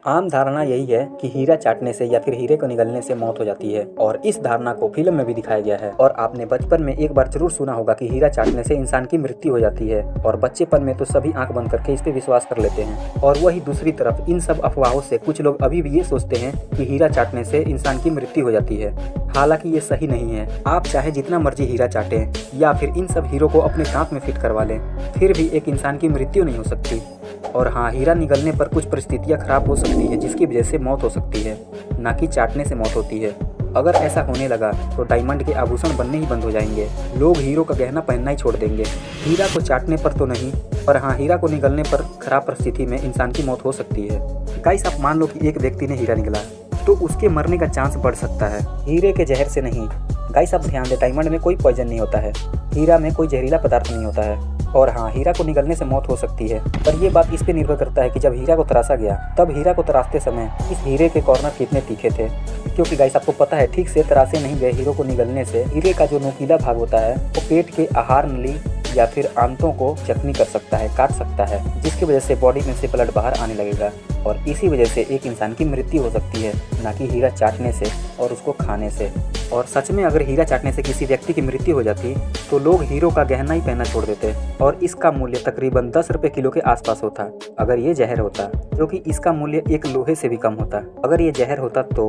आम धारणा यही है कि हीरा चाटने से या फिर हीरे को निगलने से मौत हो जाती है और इस धारणा को फिल्म में भी दिखाया गया है। और आपने बचपन में एक बार जरूर सुना होगा कि हीरा चाटने से इंसान की मृत्यु हो जाती है और बच्चेपन में तो सभी आंख बंद करके इस पे विश्वास कर लेते हैं। और वही दूसरी तरफ इन सब अफवाहों से कुछ लोग अभी भी ये सोचते हैं कि हीरा चाटने से इंसान की मृत्यु हो जाती है। हालांकि ये सही नहीं है। आप चाहे जितना मर्जी हीरा चाटें या फिर इन सब हीरो को अपने दांत में फिट करवा लें, फिर भी एक इंसान की मृत्यु नहीं हो सकती। और हाँ, हीरा निगलने पर कुछ परिस्थितियाँ खराब हो सकती है जिसकी वजह से मौत हो सकती है, ना कि चाटने से मौत होती है। अगर ऐसा होने लगा तो डायमंड के आभूषण बनने ही बंद हो जाएंगे, लोग हीरो का गहना पहनना ही छोड़ देंगे। हीरा को चाटने पर तो नहीं, पर हाँ, हीरा को निगलने पर खराब परिस्थिति में इंसान की मौत हो सकती है। गाइस, आप मान लो कि एक व्यक्ति ने हीरा निगला तो उसके मरने का चांस बढ़ सकता है, हीरे के जहर से नहीं। गाइस, आप ध्यान दें, डायमंड में कोई पॉइजन नहीं होता है, हीरा में कोई जहरीला पदार्थ नहीं होता है। और हाँ, हीरा को निगलने से मौत हो सकती है, पर यह बात इस पे निर्भर करता है कि जब हीरा को तराशा गया तब हीरा को तराशते समय इस हीरे के कॉर्नर कितने तीखे थे। क्योंकि गाइस, आपको पता है, ठीक से तराशे नहीं गए हीरो को निगलने से हीरे का जो नुकीला भाग होता है वो पेट के आहार नली या फिर आंतों को जख्मी कर सकता है, काट सकता है, जिसकी वजह से बॉडी में से ब्लड बाहर आने लगेगा और इसी वजह से एक इंसान की मृत्यु हो सकती है, ना कि हीरा चाटने से और उसको खाने से। और सच में अगर हीरा चाटने से किसी व्यक्ति की मृत्यु हो जाती तो लोग हीरो का गहना ही पहनना छोड़ देते और इसका मूल्य तकरीबन 10 रुपए किलो के आसपास होता अगर ये जहर होता, जो कि इसका मूल्य एक लोहे से भी कम होता। अगर ये जहर होता तो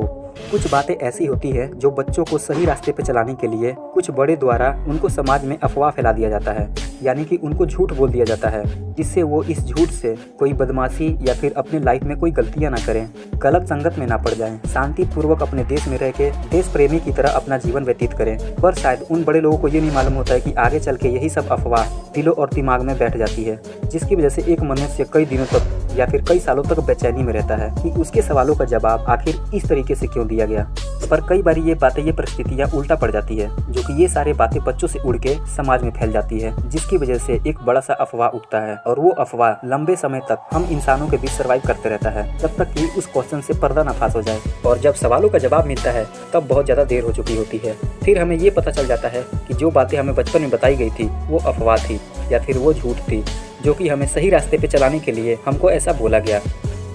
कुछ बातें ऐसी होती है जो बच्चों को सही रास्ते पर चलाने के लिए कुछ बड़े द्वारा उनको समाज में अफवाह फैला दिया जाता है, यानी कि उनको झूठ बोल दिया जाता है, जिससे वो इस झूठ से कोई बदमाशी या फिर अपने लाइफ में कोई गलतियां ना करें, गलत संगत में ना पड़ जाएं, शांति पूर्वक अपने देश में रह के देश प्रेमी की तरह अपना जीवन व्यतीत करें। पर शायद उन बड़े लोगों को ये नहीं मालूम होता है कि आगे चल के यही सब अफवाह दिलों और दिमाग में बैठ जाती है, जिसकी वजह से एक मनुष्य कई दिनों तक या फिर कई सालों तक बेचैनी में रहता है कि उसके सवालों का जवाब आखिर इस तरीके से क्यों दिया गया। पर कई बार ये बातें, ये परिस्थितियाँ उल्टा पड़ जाती है, जो कि ये सारे बातें बच्चों से उड़ के समाज में फैल जाती है, जिसकी वजह से एक बड़ा सा अफवाह उठता है और वो अफवाह लंबे समय तक हम इंसानों के बीच सर्वाइव करते रहता है, जब तक कि उस क्वेश्चन से पर्दानाफाश हो जाए। और जब सवालों का जवाब मिलता है तब बहुत ज़्यादा देर हो चुकी होती है। फिर हमें ये पता चल जाता है कि जो बातें हमें बचपन में बताई गई थी वो अफवाह थी या फिर वो झूठ थी, जो कि हमें सही रास्ते पे चलाने के लिए हमको ऐसा बोला गया।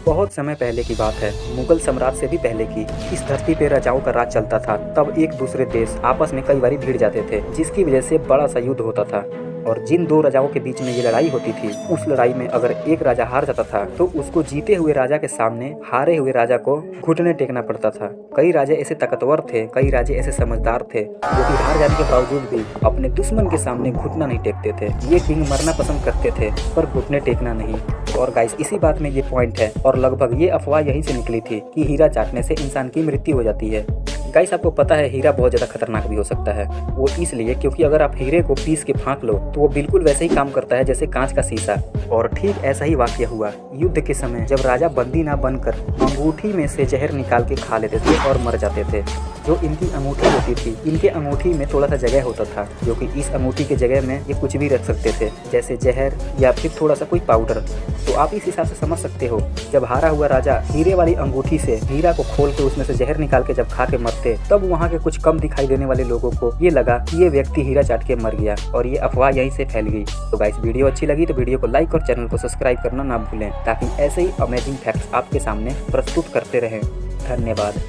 बहुत समय पहले की बात है, मुगल सम्राट से भी पहले की, इस धरती पे राजाओं का राज चलता था। तब एक दूसरे देश आपस में कई बार भिड़ जाते थे, जिसकी वजह से बड़ा सा युद्ध होता था। और जिन दो राजाओं के बीच में ये लड़ाई होती थी, उस लड़ाई में अगर एक राजा हार जाता था तो उसको जीते हुए राजा के सामने हारे हुए राजा को घुटने टेकना पड़ता था। कई राजे ऐसे ताकतवर थे, कई राजे ऐसे समझदार थे, जो कि हार जाने के बावजूद भी अपने दुश्मन के सामने घुटना नहीं टेकते थे। ये किंग मरना पसंद करते थे पर घुटने टेकना नहीं। और गाइस, इसी बात में ये पॉइंट है और लगभग ये अफवाह यहीं से निकली थी कि हीरा चाटने से इंसान की मृत्यु हो जाती है। गाइस, आपको पता है हीरा बहुत ज़्यादा खतरनाक भी हो सकता है। वो इसलिए क्योंकि अगर आप हीरे को पीस के फाँक लो तो वो बिल्कुल वैसे ही काम करता है जैसे कांच का शीशा। और ठीक ऐसा ही वाकया हुआ युद्ध के समय, जब राजा बंदी ना बनकर अंगूठी में से जहर निकाल के खा लेते थे और मर जाते थे। जो इनकी अंगूठी होती थी, इनके अंगूठी में थोड़ा सा जगह होता था, जो कि इस अंगूठी के जगह में ये कुछ भी रख सकते थे, जैसे जहर या फिर थोड़ा सा कोई पाउडर। तो आप इस हिसाब से समझ सकते हो, जब हारा हुआ राजा हीरे वाली अंगूठी से हीरा को खोल के उसमें से जहर निकाल के जब खा के मरते, तब वहाँ के कुछ कम दिखाई देने वाले लोगों को ये लगा कि ये व्यक्ति हीरा चाट के मर गया और ये अफवाह यहीं से फैल गई। तो गाइस, वीडियो अच्छी लगी तो वीडियो को लाइक और चैनल को सब्सक्राइब करना ना भूलें, ताकि ऐसे ही अमेजिंग फैक्ट्स आपके सामने प्रस्तुत करते रहें। धन्यवाद।